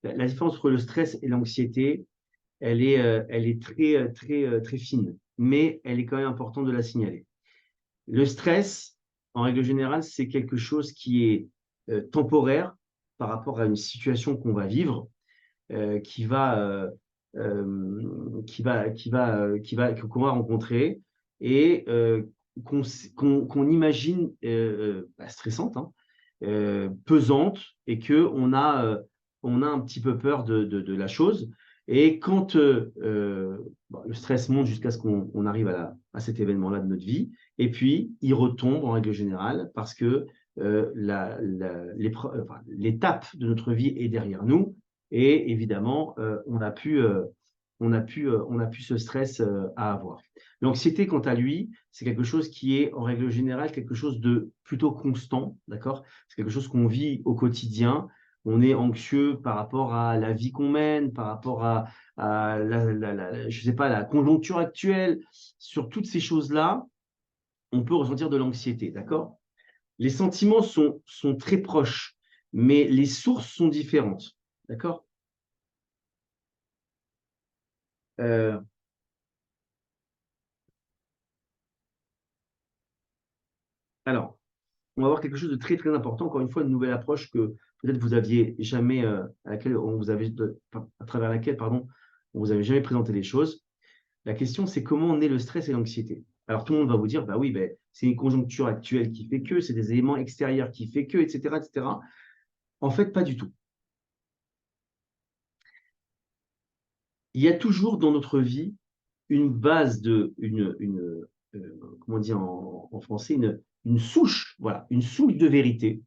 La différence entre le stress et l'anxiété, elle est très fine, mais elle est quand même importante de la signaler. Le stress, en règle générale, c'est quelque chose qui est temporaire par rapport à une situation qu'on va vivre, qui va, qu'on va rencontrer et qu'on imagine stressante, hein, pesante, et on a un petit peu peur de la chose. Et quand bon, le stress monte jusqu'à ce qu'on arrive à cet événement-là de notre vie, et puis il retombe en règle générale parce que l'étape de notre vie est derrière nous, et évidemment, on a plus ce stress à avoir. L'anxiété, quant à lui, c'est quelque chose qui est, en règle générale, quelque chose de plutôt constant, d'accord? C'est quelque chose qu'on vit au quotidien. On est anxieux par rapport à la vie qu'on mène, par rapport à je sais pas, la conjoncture actuelle. Sur toutes ces choses-là, on peut ressentir de l'anxiété, d'accord? Les sentiments sont très proches, mais les sources sont différentes, d'accord? Euh, alors, on va voir quelque chose de très très important. Encore une fois, une nouvelle approche que peut-être vous aviez jamais, à laquelle on vous avait, à travers laquelle, pardon, on vous avait jamais présenté les choses. La question, c'est comment naît le stress et l'anxiété. Alors tout le monde va vous dire, bah oui, ben, c'est une conjoncture actuelle qui fait que, c'est des éléments extérieurs qui fait que, etc., etc. En fait, pas du tout. Il y a toujours dans notre vie une base comment on dit en français, une souche, voilà, une souche de vérité.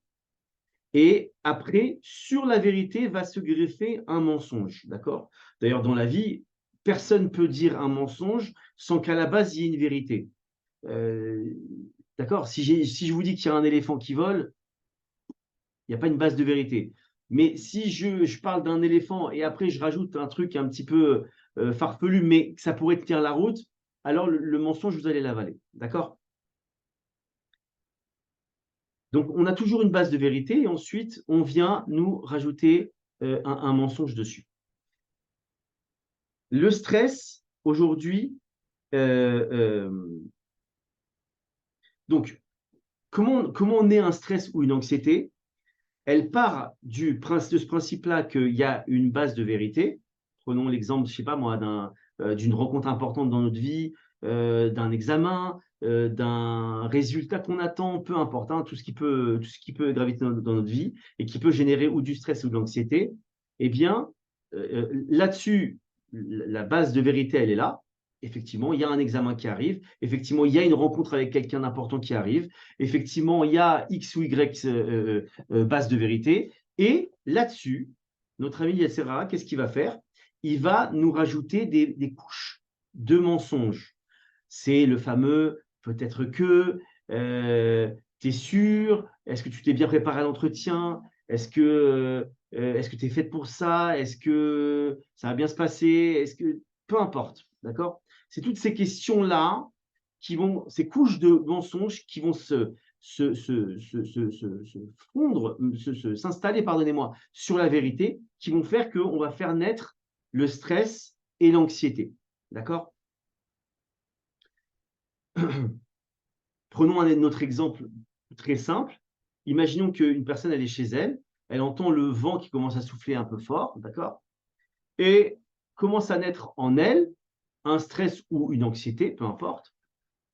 Et après, sur la vérité va se greffer un mensonge, d'accord? D'ailleurs, dans la vie, personne ne peut dire un mensonge sans qu'à la base, il y ait une vérité. Euh, d'accord? Si je vous dis qu'il y a un éléphant qui vole, il n'y a pas une base de vérité. Mais si je parle d'un éléphant et après je rajoute un truc un petit peu farfelu, mais que ça pourrait tenir la route, alors le mensonge, vous allez l'avaler. D'accord? Donc, on a toujours une base de vérité et ensuite, on vient nous rajouter un mensonge dessus. Le stress, aujourd'hui, euh, euh, donc, comment naît un stress ou une anxiété? Elle part de ce principe-là qu'il y a une base de vérité. Prenons l'exemple, je ne sais pas moi, d'une rencontre importante dans notre vie, d'un examen, d'un résultat qu'on attend, peu importe, hein, tout ce qui peut graviter dans notre vie et qui peut générer ou du stress ou de l'anxiété. Eh bien, là-dessus, la base de vérité, elle est là. Effectivement, il y a un examen qui arrive. Effectivement, il y a une rencontre avec quelqu'un d'important qui arrive. Effectivement, il y a X ou Y base de vérité. Et là-dessus, notre ami Yasser Hara, qu'est-ce qu'il va faire? Il va nous rajouter des couches de mensonges. C'est le fameux peut-être que, tu es sûr, est-ce que tu t'es bien préparé à l'entretien, est-ce que tu es faite pour ça, est-ce que ça va bien se passer, est-ce que peu importe, d'accord? C'est toutes ces questions-là ces couches de mensonges qui vont se fondre, s'installer, pardonnez-moi, sur la vérité, qui vont faire qu'on va faire naître le stress et l'anxiété. D'accord? Prenons un autre exemple très simple. Imaginons qu'une personne, elle est chez elle, elle entend le vent qui commence à souffler un peu fort, d'accord? Et commence à naître en elle un stress ou une anxiété, peu importe,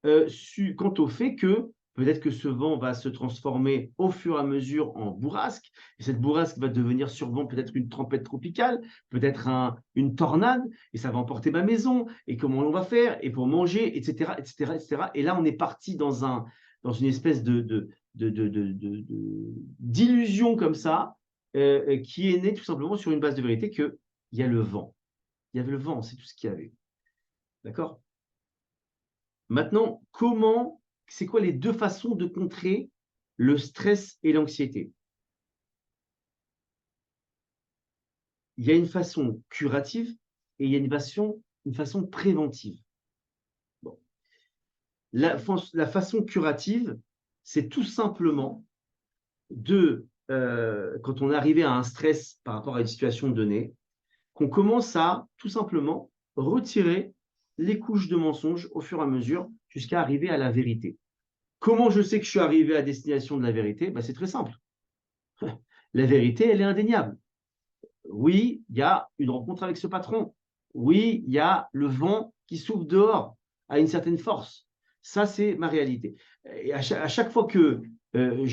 quant au fait que peut-être que ce vent va se transformer au fur et à mesure en bourrasque, et cette bourrasque va devenir sur vent peut-être une tempête tropicale, peut-être une tornade, et ça va emporter ma maison, et comment on va faire, et pour manger, etc., etc., etc. Et là, on est parti dans une espèce d'illusion comme ça, qui est née tout simplement sur une base de vérité qu'il y a le vent. Il y avait le vent, c'est tout ce qu'il y avait. D'accord? Maintenant, c'est quoi les deux façons de contrer le stress et l'anxiété? Il y a une façon curative et il y a une façon préventive. Bon. La façon curative, c'est tout simplement de quand on est arrivé à un stress par rapport à une situation donnée, qu'on commence à tout simplement retirer les couches de mensonges au fur et à mesure jusqu'à arriver à la vérité. Comment je sais que je suis arrivé à destination de la vérité? Ben, c'est très simple. La vérité, elle est indéniable. Oui, il y a une rencontre avec ce patron. Oui, il y a le vent qui souffle dehors à une certaine force. Ça, c'est ma réalité. Et à chaque fois que donc,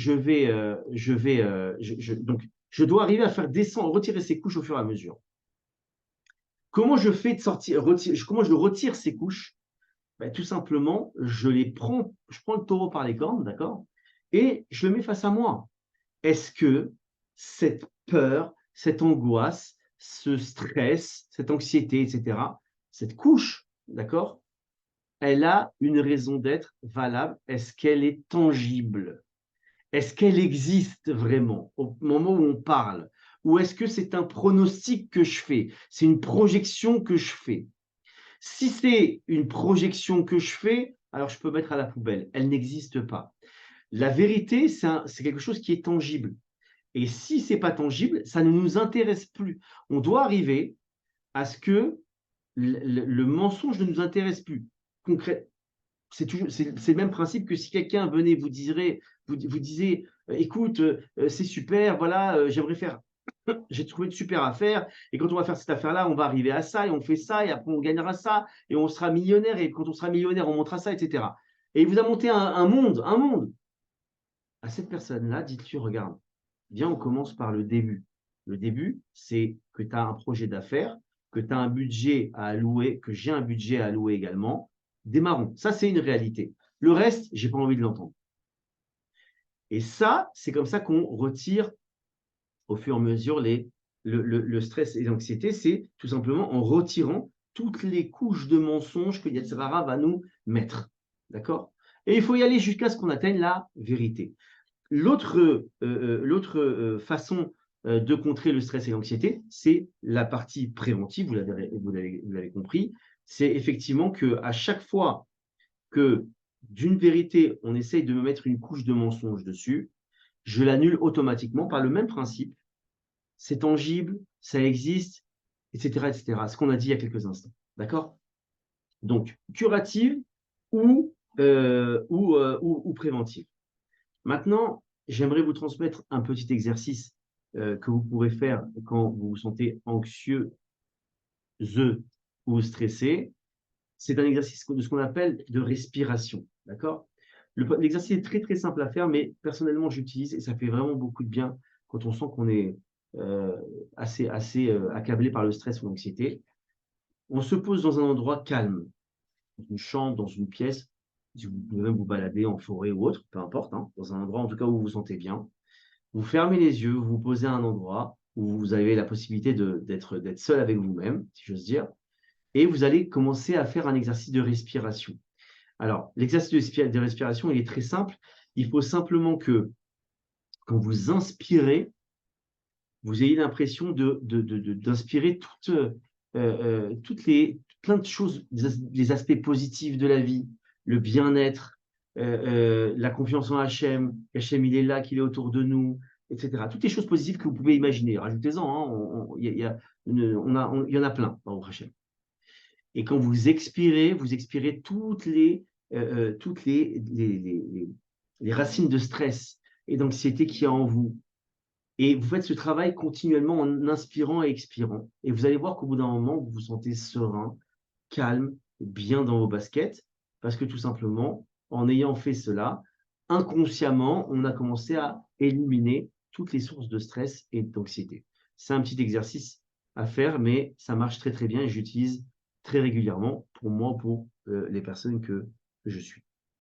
je dois arriver à faire descendre, retirer ces couches au fur et à mesure. Comment je fais de sortir, comment je retire ces couches? Ben, tout simplement, je prends le taureau par les cornes, d'accord? Et je le mets face à moi. Est-ce que cette peur, cette angoisse, ce stress, cette anxiété, etc., cette couche, d'accord, elle a une raison d'être valable? Est-ce qu'elle est tangible? Est-ce qu'elle existe vraiment au moment où on parle? Ou est-ce que c'est un pronostic que je fais? C'est une projection que je fais? Si c'est une projection que je fais, alors je peux mettre à la poubelle. Elle n'existe pas. La vérité, c'est quelque chose qui est tangible. Et si ce n'est pas tangible, ça ne nous intéresse plus. On doit arriver à ce que le mensonge ne nous intéresse plus. Concret, c'est le même principe que si quelqu'un venait vous disait, écoute, c'est super, voilà, j'aimerais faire, j'ai trouvé de super affaires, et quand on va faire cette affaire-là, on va arriver à ça, et on fait ça, et après on gagnera ça, et on sera millionnaire, et quand on sera millionnaire, on montera ça, etc. Et il vous a monté un monde. À cette personne-là, dites-lui, regarde, viens, on commence par le début. Le début, c'est que tu as un projet d'affaires, que tu as un budget à allouer, que j'ai un budget à allouer également. Démarrons. Ça, c'est une réalité. Le reste, j'ai pas envie de l'entendre. Et ça, c'est comme ça qu'on retire au fur et à mesure le stress et l'anxiété. C'est tout simplement en retirant toutes les couches de mensonges que Yatsirara va nous mettre. D'accord? Et il faut y aller jusqu'à ce qu'on atteigne la vérité. L'autre façon de contrer le stress et l'anxiété, c'est la partie préventive, vous l'avez compris. C'est effectivement qu'à chaque fois que d'une vérité, on essaye de me mettre une couche de mensonge dessus, je l'annule automatiquement par le même principe. C'est tangible, ça existe, etc., etc. Ce qu'on a dit il y a quelques instants. D'accord? Donc, curative ou préventive. Maintenant, j'aimerais vous transmettre un petit exercice que vous pourrez faire quand vous vous sentez anxieux ou stressé. C'est un exercice de ce qu'on appelle de respiration. D'accord? L'exercice est très très simple à faire, mais personnellement j'utilise et ça fait vraiment beaucoup de bien quand on sent qu'on est assez accablé par le stress ou l'anxiété. On se pose dans un endroit calme, dans une chambre, dans une pièce. Si vous pouvez même vous balader en forêt ou autre, peu importe, hein, dans un endroit en tout cas où vous vous sentez bien. Vous fermez les yeux, vous vous posez à un endroit où vous avez la possibilité d'être seul avec vous-même, si j'ose dire, et vous allez commencer à faire un exercice de respiration. Alors, l'exercice de respiration, il est très simple. Il faut simplement que, quand vous inspirez, vous ayez l'impression d'inspirer plein de choses, les aspects positifs de la vie, le bien-être, la confiance en Hachem, Hachem il est là, qu'il est autour de nous, etc. Toutes les choses positives que vous pouvez imaginer. Rajoutez-en, hein, il y en a plein dans Hachem. Et quand vous expirez toutes les racines de stress et d'anxiété qu'il y a en vous. Et vous faites ce travail continuellement en inspirant et expirant. Et vous allez voir qu'au bout d'un moment, vous vous sentez serein, calme, bien dans vos baskets, parce que tout simplement, en ayant fait cela, inconsciemment, on a commencé à éliminer toutes les sources de stress et d'anxiété. C'est un petit exercice à faire, mais ça marche très très bien et j'utilise très régulièrement pour moi, pour les personnes que je suis.